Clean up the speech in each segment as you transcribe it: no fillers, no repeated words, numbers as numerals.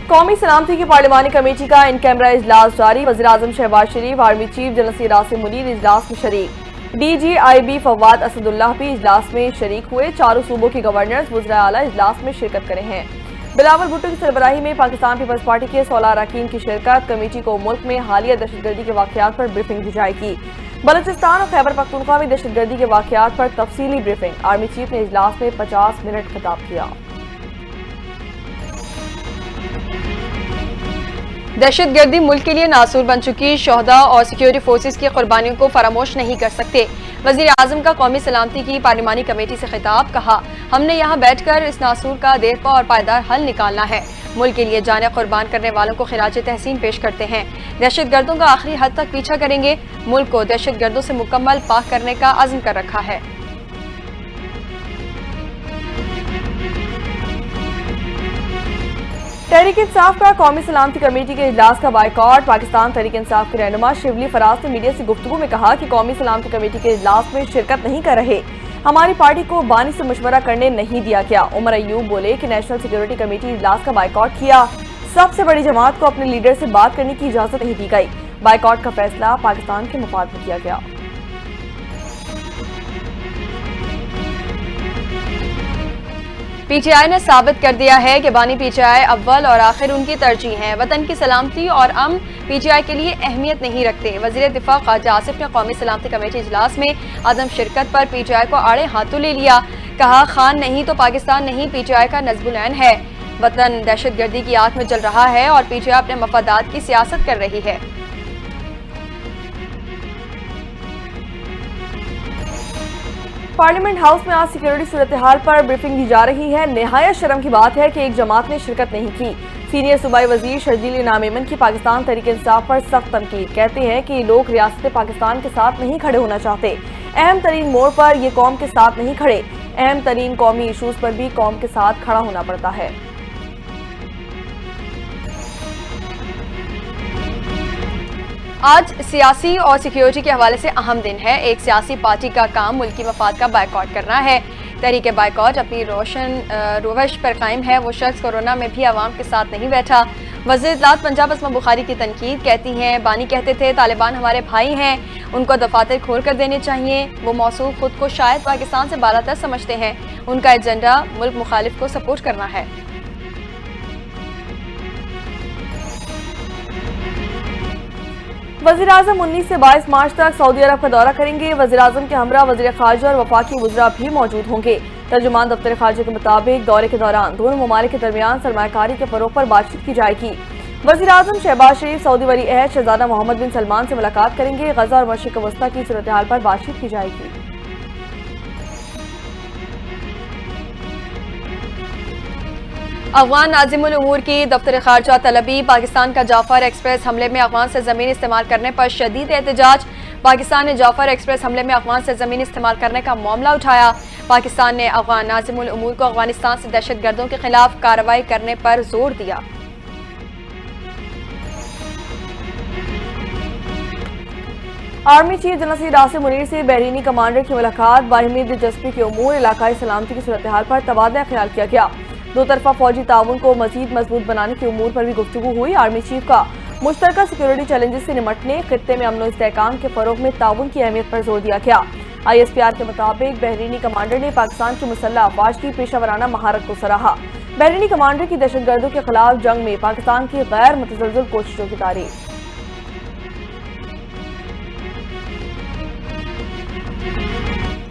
قومی سلامتی کی پارلیمانی کمیٹی کا ان کیمرہ اجلاس جاری، وزیراعظم Shehbaz Sharif, army chief general Syed Asim Munir اجلاس میں شریک، D G I B Fawad Asadullah بھی اجلاس میں شریک ہوئے۔ چاروں صوبوں کے گورنرز وزراء اعلیٰ اجلاس میں شرکت کرے ہیں۔ بلاول بھٹو کی سربراہی میں پاکستان پیپلز پارٹی کے 16 اراکین کی شرکت۔ کمیٹی کو ملک میں حالیہ دہشت گردی کے واقعات پر بریفنگ دی جائے گی۔ بلوچستان اور خیبر پختونخوا میں دہشت گردی کے واقعات پر تفصیلی بریفنگ۔ آرمی چیف نے اجلاس میں 50 منٹ خطاب کیا۔ دہشت گردی ملک کے لیے ناسور بن چکی، شہداء اور سیکیورٹی فورسز کی قربانیوں کو فراموش نہیں کر سکتے۔ وزیر اعظم کا قومی سلامتی کی پارلیمانی کمیٹی سے خطاب، کہا ہم نے یہاں بیٹھ کر اس ناسور کا دیرپا اور پائیدار حل نکالنا ہے۔ ملک کے لیے جانیں قربان کرنے والوں کو خراج تحسین پیش کرتے ہیں۔ دہشت گردوں کا آخری حد تک پیچھا کریں گے۔ ملک کو دہشت گردوں سے مکمل پاک کرنے کا عزم کر رکھا ہے۔ تحریک انصاف کا قومی سلامتی کمیٹی کے اجلاس کا بائیکاٹ۔ پاکستان تحریک انصاف کے رہنما شبلی فراز نے میڈیا سے گفتگو میں کہا کہ قومی سلامتی کمیٹی کے اجلاس میں شرکت نہیں کر رہے۔ ہماری پارٹی کو بانی سے مشورہ کرنے نہیں دیا گیا۔ عمر ایوب بولے کہ نیشنل سیکیورٹی کمیٹی اجلاس کا بائیکاٹ کیا۔ سب سے بڑی جماعت کو اپنے لیڈر سے بات کرنے کی اجازت نہیں دی گئی۔ بائیکاٹ کا فیصلہ پاکستان کے مفاد میں کیا گیا۔ پی ٹی آئی نے ثابت کر دیا ہے کہ بانی پی ٹی آئی اول اور آخر ان کی ترجیح ہیں۔ وطن کی سلامتی اور امن پی ٹی آئی کے لیے اہمیت نہیں رکھتے۔ وزیر دفاع خواجہ آصف نے قومی سلامتی کمیٹی اجلاس میں عدم شرکت پر پی ٹی آئی کو آڑے ہاتھوں لے لیا۔ کہا خان نہیں تو پاکستان نہیں، پی ٹی آئی کا نصب العین ہے۔ وطن دہشت گردی کی آگ میں جل رہا ہے اور پی ٹی آئی اپنے مفادات کی سیاست کر رہی ہے۔ پارلیمنٹ ہاؤس میں آج سیکیورٹی صورتحال پر بریفنگ دی جا رہی ہے۔ نہایت شرم کی بات ہے کہ ایک جماعت نے شرکت نہیں کی۔ سینئر صوبائی وزیر شرجیل انعام ایمن کی پاکستان تحریک انصاف پر سخت تنقید۔ کہتے ہیں کہ یہ لوگ ریاست پاکستان کے ساتھ نہیں کھڑے ہونا چاہتے۔ اہم ترین موڑ پر یہ قوم کے ساتھ نہیں کھڑے۔ اہم ترین قومی ایشوز پر بھی قوم کے ساتھ کھڑا ہونا پڑتا ہے۔ آج سیاسی اور سیکیورٹی کے حوالے سے اہم دن ہے۔ ایک سیاسی پارٹی کا کام ملکی مفاد کا بائیکاٹ کرنا ہے۔ تحریک بائیکاٹ اپنی روشن روش پر قائم ہے۔ وہ شخص کورونا میں بھی عوام کے ساتھ نہیں بیٹھا۔ وزیر اطلاعات پنجاب اسما بخاری کی تنقید، کہتی ہیں بانی کہتے تھے طالبان ہمارے بھائی ہیں، ان کو دفاتر کھول کر دینے چاہیے۔ وہ موصوف خود کو شاید پاکستان سے بالاتر سمجھتے ہیں۔ ان کا ایجنڈا ملک مخالف کو سپورٹ کرنا ہے۔ وزیراعظم 19 سے 22 مارچ تک سعودی عرب کا دورہ کریں گے۔ وزیراعظم کے ہمراہ وزیر خارجہ اور وفاقی وزراء بھی موجود ہوں گے۔ ترجمان دفتر خارجہ کے مطابق دورے کے دوران دونوں ممالک کے درمیان سرمایہ کاری کے فروغ پر بات چیت کی جائے گی۔ وزیراعظم شہباز شریف سعودی ولی عہد شہزادہ محمد بن سلمان سے ملاقات کریں گے۔ غزہ اور مشرق وسطیٰ کی صورتحال پر بات چیت کی جائے گی۔ افغان ناظم الامور کی دفتر خارجہ طلبی، پاکستان کا جعفر ایکسپریس حملے میں افغان سے زمین استعمال کرنے پر شدید احتجاج۔ پاکستان نے جعفر ایکسپریس حملے میں افغان سے زمین استعمال کرنے کا معاملہ اٹھایا۔ پاکستان نے افغان ناظم الامور کو افغانستان سے دہشت گردوں کے خلاف کارروائی کرنے پر زور دیا۔ Army chief general Syed Asim Munir سے بحرینی کمانڈر کی ملاقات، باہمی دلچسپی کے امور، علاقائی سلامتی کی صورتحال پر تبادلہ خیال کیا گیا۔ دو طرفہ فوجی تعاون کو مزید مضبوط بنانے کے امور پر بھی گفتگو ہوئی۔ آرمی چیف کا مشترکہ سیکیورٹی چیلنجز سے نمٹنے، خطے میں امن و استحکام کے فروغ میں تعاون کی اہمیت پر زور دیا گیا۔ آئی ایس پی آر کے مطابق بحرینی کمانڈر نے پاکستان کی مسلح افواج کی پیشہ ورانہ مہارت کو سراہا۔ بحرینی کمانڈر کی دہشت گردوں کے خلاف جنگ میں پاکستان کی غیر متزلزل کوششوں کی تعریف۔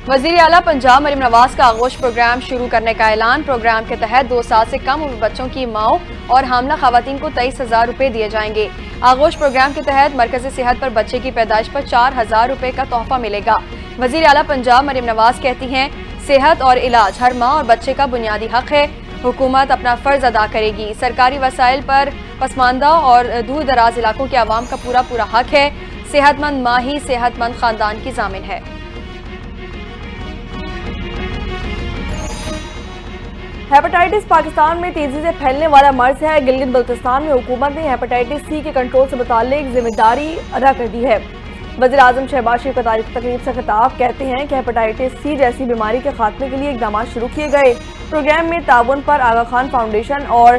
وزیر اعلیٰ پنجاب مریم نواز کا آغوش پروگرام شروع کرنے کا اعلان۔ پروگرام کے تحت 2 سال سے کم عمر بچوں کی ماؤں اور حاملہ خواتین کو 23,000 روپے دیے جائیں گے۔ آغوش پروگرام کے تحت مرکزی صحت پر بچے کی پیدائش پر 4,000 روپے کا تحفہ ملے گا۔ وزیر اعلیٰ پنجاب مریم نواز کہتی ہیں صحت اور علاج ہر ماں اور بچے کا بنیادی حق ہے۔ حکومت اپنا فرض ادا کرے گی۔ سرکاری وسائل پر پسماندہ اور دور دراز علاقوں کے عوام کا پورا حق ہے۔ صحت مند ماں ہی صحت مند خاندان کی ضامن ہے۔ ہیپاٹائٹس پاکستان میں تیزی سے پھیلنے والا مرض ہے۔ گلگت بلتستان میں حکومت نے ہیپاٹائٹس سی کے کنٹرول سے متعلق ذمہ داری ادا کر دی ہے۔ وزیر اعظم شہباز شریف کا تقریب سے خطاب، کہتے ہیں کہ ہیپاٹائٹس سی جیسی بیماری کے خاتمے کے لیے اقدامات شروع کیے گئے۔ پروگرام میں تعاون پر آغا خان فاؤنڈیشن اور